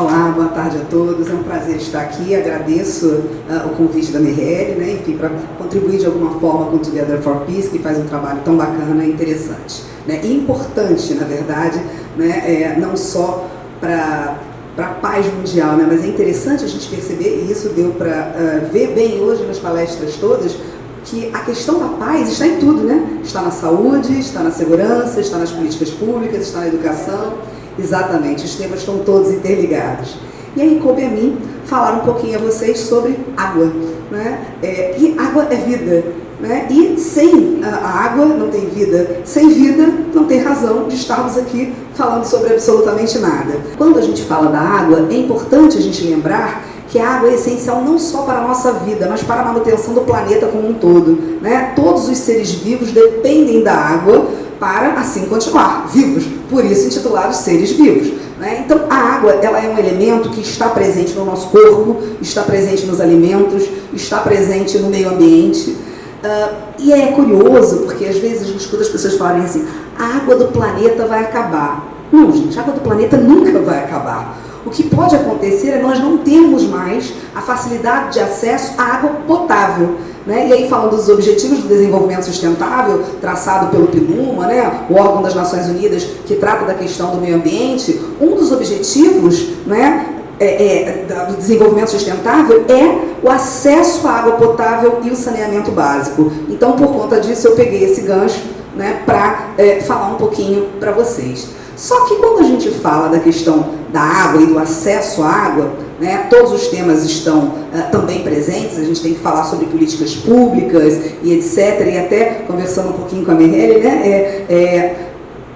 Olá, boa tarde a todos. É um prazer estar aqui. Agradeço o convite da Mireille, né, enfim, para contribuir de alguma forma com o Together for Peace, que faz um trabalho tão bacana e interessante, né, e importante, na verdade, né, não só para a paz mundial, né, mas é interessante a gente perceber, e isso deu para ver bem hoje nas palestras todas, que a questão da paz está em tudo, né? Está na saúde, está na segurança, está nas políticas públicas, está na educação. Exatamente, os temas estão todos interligados. E aí coube a mim falar um pouquinho a vocês sobre água, né? E água é vida, né? E sem a água não tem vida, sem vida não tem razão de estarmos aqui falando sobre absolutamente nada. Quando a gente fala da água, é importante a gente lembrar que a água é essencial não só para a nossa vida, mas para a manutenção do planeta como um todo, né? Todos os seres vivos dependem da água para, assim, continuar vivos, por isso intitulados seres vivos, né? Então, a água, ela é um elemento que está presente no nosso corpo, está presente nos alimentos, está presente no meio ambiente, e é curioso, porque às vezes a gente escuta as pessoas falarem assim, a água do planeta vai acabar. Não, gente, a água do planeta nunca vai acabar. O que pode acontecer é nós não termos mais a facilidade de acesso à água potável, né? E aí, falando dos Objetivos do Desenvolvimento Sustentável, traçado pelo PNUMA, né, o órgão das Nações Unidas que trata da questão do meio ambiente, um dos objetivos, né, do desenvolvimento sustentável é o acesso à água potável e o saneamento básico. Então, por conta disso, eu peguei esse gancho, né, para falar um pouquinho para vocês. Só que quando a gente fala da questão da água e do acesso à água, né, todos os temas estão também presentes, a gente tem que falar sobre políticas públicas e etc. E até, conversando um pouquinho com a Mireille, né,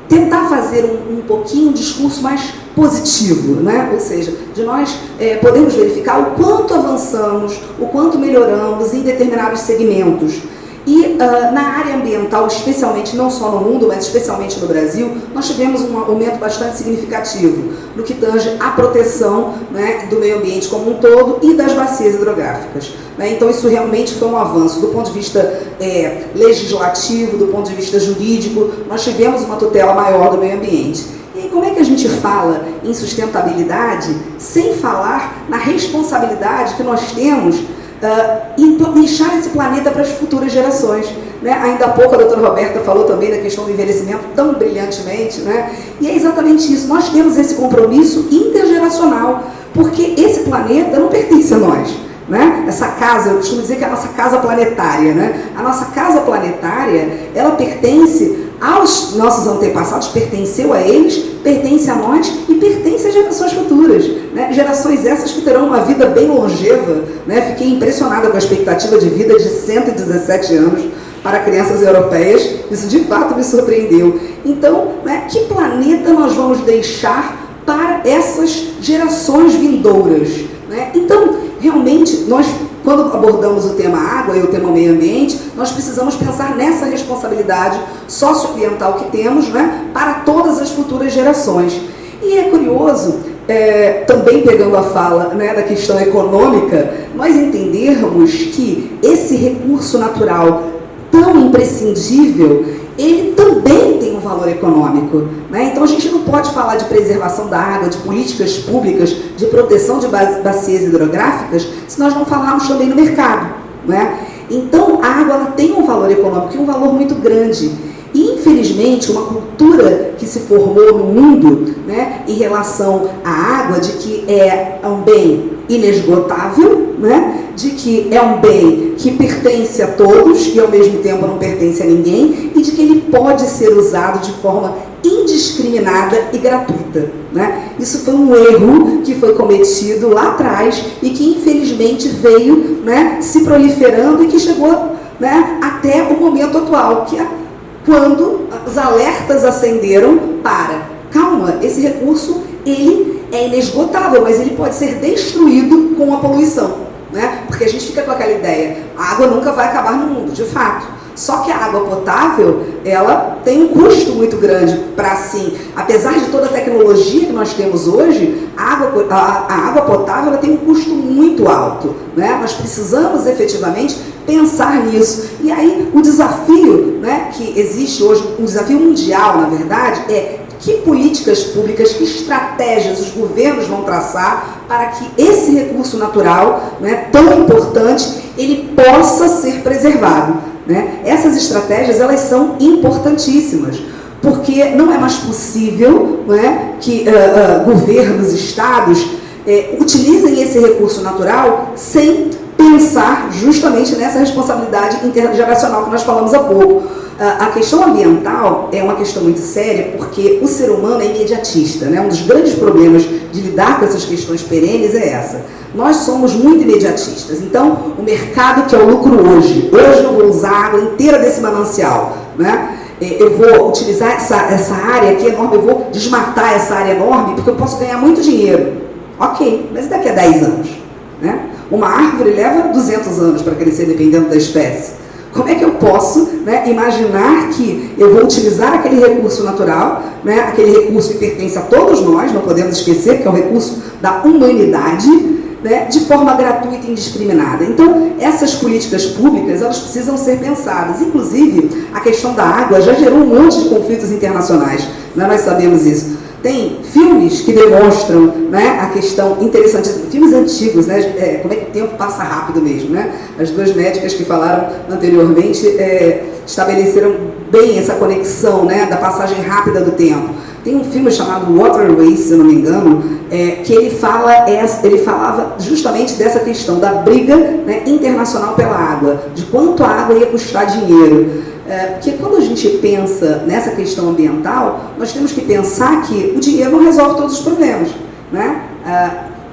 tentar fazer um pouquinho um discurso mais positivo, né? Ou seja, de nós podemos verificar o quanto avançamos, o quanto melhoramos em determinados segmentos. E na área ambiental, especialmente, não só no mundo, mas especialmente no Brasil, nós tivemos um aumento bastante significativo no que tange à proteção, né, do meio ambiente como um todo e das bacias hidrográficas, né? Então isso realmente foi um avanço do ponto de vista legislativo, do ponto de vista jurídico, nós tivemos uma tutela maior do meio ambiente. E aí, como é que a gente fala em sustentabilidade sem falar na responsabilidade que nós temos e deixar esse planeta para as futuras gerações, né? Ainda há pouco a doutora Roberta falou também da questão do envelhecimento tão brilhantemente, né? E é exatamente isso, nós temos esse compromisso intergeracional, porque esse planeta não pertence a nós, né? Essa casa, eu costumo dizer que é a nossa casa planetária, né? A nossa casa planetária, ela pertence aos nossos antepassados, pertenceu a eles, pertence a nós e pertence às gerações futuras, né? Gerações essas que terão uma vida bem longeva, né? Fiquei impressionada com a expectativa de vida de 117 anos para crianças europeias, isso de fato me surpreendeu. Então, né, que planeta nós vamos deixar para essas gerações vindouras, né? Então, realmente, nós, quando abordamos o tema água e o tema meio ambiente, nós precisamos pensar nessa responsabilidade socioambiental que temos, né, para todas as futuras gerações. E é curioso, também pegando a fala, né, da questão econômica, nós entendermos que esse recurso natural tão imprescindível, ele também tem um valor econômico, né? Então a gente não pode falar de preservação da água, de políticas públicas, de proteção de bacias hidrográficas, se nós não falarmos também no mercado, né? Então a água, ela tem um valor econômico e um valor muito grande. E, infelizmente, uma cultura que se formou no mundo, né, em relação à água, de que é um bem inesgotável, né, de que é um bem que pertence a todos e, ao mesmo tempo, não pertence a ninguém, e de que ele pode ser usado de forma indiscriminada e gratuita, né? Isso foi um erro que foi cometido lá atrás e que, infelizmente, veio, né, se proliferando e que chegou, né, até o momento atual, que é quando os alertas acenderam para, calma, esse recurso, ele é inesgotável, mas ele pode ser destruído com a poluição, né? Porque a gente fica com aquela ideia, a água nunca vai acabar no mundo, de fato. Só que a água potável, ela tem um custo muito grande para, assim, apesar de toda a tecnologia que nós temos hoje, a água potável, ela tem um custo muito alto, né? Nós precisamos efetivamente pensar nisso. E aí o desafio, né, que existe hoje, um desafio mundial, na verdade, é que políticas públicas, que estratégias os governos vão traçar para que esse recurso natural, né, tão importante, ele possa ser preservado, né? Essas estratégias, elas são importantíssimas, porque não é mais possível, né, que governos, estados, utilizem esse recurso natural sem pensar justamente nessa responsabilidade intergeracional que nós falamos há pouco. A questão ambiental é uma questão muito séria porque o ser humano é imediatista, né? Um dos grandes problemas de lidar com essas questões perenes é essa. Nós somos muito imediatistas, então o mercado que é o lucro hoje eu vou usar a água inteira desse manancial, né? Eu vou utilizar essa área aqui enorme, eu vou desmatar essa área enorme porque eu posso ganhar muito dinheiro. Ok, mas daqui a 10 anos? Né? Uma árvore leva 200 anos para crescer, dependendo da espécie. Como é que eu posso, né, imaginar que eu vou utilizar aquele recurso natural, né, aquele recurso que pertence a todos nós, não podemos esquecer que é um recurso da humanidade, né, de forma gratuita e indiscriminada. Então, essas políticas públicas, elas precisam ser pensadas. Inclusive, a questão da água já gerou um monte de conflitos internacionais, né, nós sabemos isso. Tem filmes que demonstram, né, a questão interessante, filmes antigos, né, como é que o tempo passa rápido mesmo, né? As duas médicas que falaram anteriormente estabeleceram bem essa conexão, né, da passagem rápida do tempo. Tem um filme chamado Waterways, se eu não me engano, que ele falava justamente dessa questão da briga, né, internacional pela água, de quanto a água ia custar dinheiro. Porque quando a gente pensa nessa questão ambiental, nós temos que pensar que o dinheiro não resolve todos os problemas, né?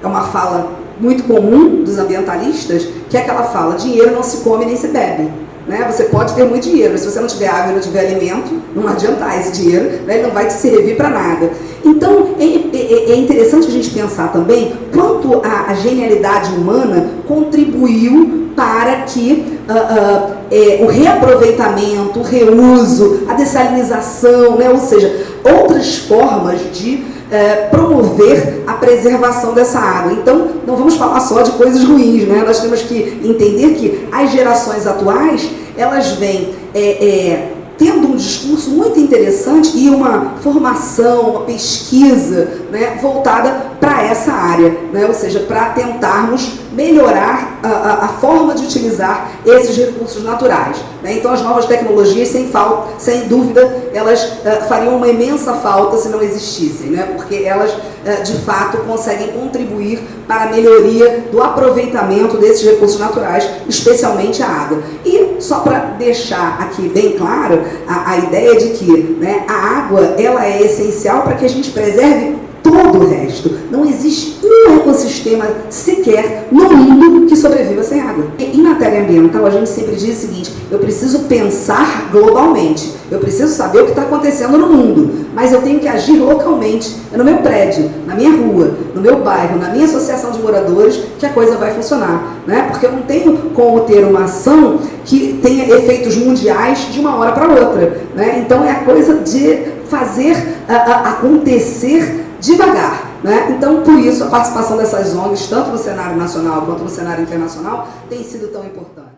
É uma fala muito comum dos ambientalistas, que é aquela fala: dinheiro não se come nem se bebe. Né? Você pode ter muito dinheiro, mas se você não tiver água e não tiver alimento, não adianta esse dinheiro, né? Ele não vai te servir para nada. Então, é interessante a gente pensar também quanto a genialidade humana contribuiu para que o reaproveitamento, o reuso, a dessalinização, né? Ou seja, outras formas de promover a preservação dessa água. Então, não vamos falar só de coisas ruins, né? Nós temos que entender que as gerações atuais, elas vêm tendo um discurso muito interessante e uma formação, uma pesquisa, né, voltada para essa área, né? Ou seja, para tentarmos melhorar a forma de utilizar esses recursos naturais, né? Então, as novas tecnologias, sem dúvida, elas fariam uma imensa falta se não existissem, né? Porque elas, de fato, conseguem contribuir para a melhoria do aproveitamento desses recursos naturais, especialmente a água. E, só para deixar aqui bem claro, a ideia de que, né, a água ela é essencial para que a gente preserve todo o resto. Não existe um ecossistema sequer no mundo que sobreviva sem água. E em matéria ambiental, a gente sempre diz o seguinte: eu preciso pensar globalmente, eu preciso saber o que está acontecendo no mundo, mas eu tenho que agir localmente. É no meu prédio, na minha rua, no meu bairro, na minha associação de moradores que a coisa vai funcionar, né? Porque eu não tenho como ter uma ação que tenha efeitos mundiais de uma hora para outra, né? Então, é a coisa de fazer acontecer devagar, né? Então, por isso, a participação dessas ONGs, tanto no cenário nacional quanto no cenário internacional, tem sido tão importante.